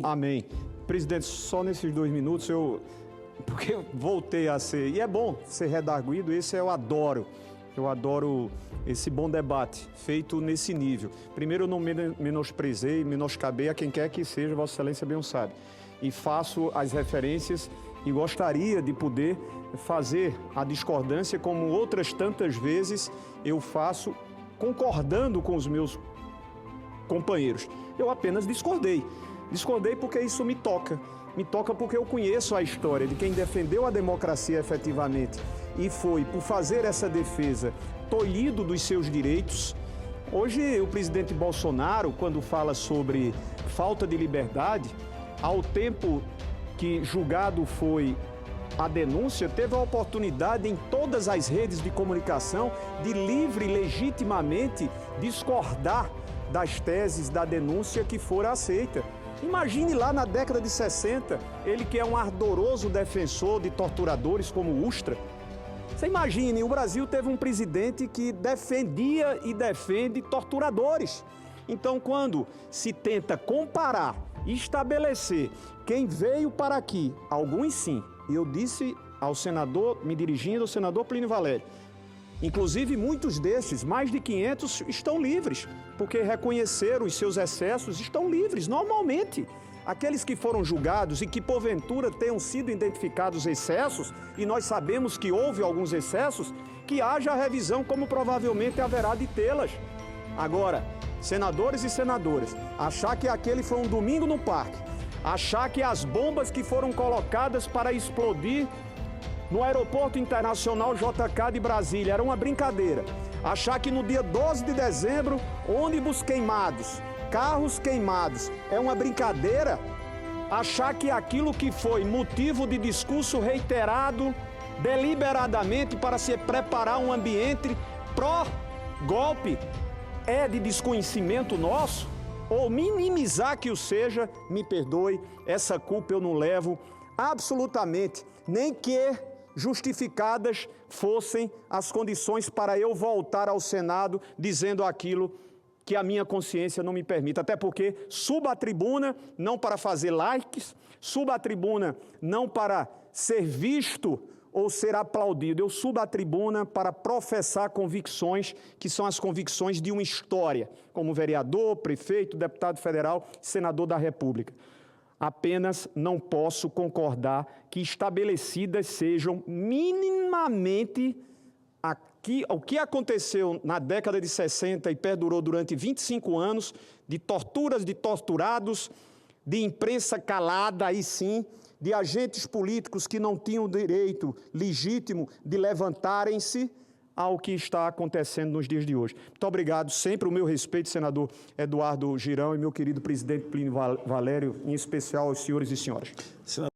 Amém. Presidente, só nesses 2 minutos porque eu voltei a ser, e é bom ser redarguido, esse eu adoro esse bom debate feito nesse nível. Primeiro, eu não menosprezei, menoscabei a quem quer que seja, Vossa Excelência bem o sabe. E faço as referências e gostaria de poder fazer a discordância como outras tantas vezes eu faço concordando com os meus companheiros. Eu apenas discordei. Discordei porque isso me toca. Me toca porque eu conheço a história de quem defendeu a democracia efetivamente e foi, por fazer essa defesa, tolhido dos seus direitos. Hoje, o presidente Bolsonaro, quando fala sobre falta de liberdade, ao tempo que julgado foi a denúncia, teve a oportunidade em todas as redes de comunicação de livre e legitimamente discordar das teses da denúncia que fora aceita. Imagine lá na década de 60, ele que é um ardoroso defensor de torturadores como Ustra. Você imagine, o Brasil teve um presidente que defendia e defende torturadores. Então, quando se tenta comparar e estabelecer quem veio para aqui, alguns sim, e eu disse ao senador, me dirigindo ao senador Plínio Valério, inclusive muitos desses, mais de 500, estão livres, porque reconheceram os seus excessos, estão livres, normalmente. Aqueles que foram julgados e que porventura tenham sido identificados excessos, e nós sabemos que houve alguns excessos, que haja revisão como provavelmente haverá de tê-las. Agora, senadores e senadoras, achar que aquele foi um domingo no parque, achar que as bombas que foram colocadas para explodir no Aeroporto Internacional JK de Brasília era uma brincadeira. Achar que no dia 12 de dezembro, ônibus queimados, carros queimados, é uma brincadeira. Achar que aquilo que foi motivo de discurso reiterado, deliberadamente para se preparar um ambiente pró-golpe, é de desconhecimento nosso, ou minimizar que o seja, me perdoe, essa culpa eu não levo absolutamente, nem que justificadas fossem as condições para eu voltar ao Senado dizendo aquilo que a minha consciência não me permite. Até porque subo à tribuna não para fazer likes, subo à tribuna não para ser visto ou ser aplaudido. Eu subo à tribuna para professar convicções que são as convicções de uma história, como vereador, prefeito, deputado federal, senador da República. Apenas não posso concordar que estabelecidas sejam minimamente o que aconteceu na década de 60 e perdurou durante 25 anos, de torturas de torturados, de imprensa calada, aí sim, de agentes políticos que não tinham direito legítimo de levantarem-se ao que está acontecendo nos dias de hoje. Muito obrigado, sempre o meu respeito, senador Eduardo Girão, e meu querido presidente Plínio Valério, em especial aos senhores e senhoras.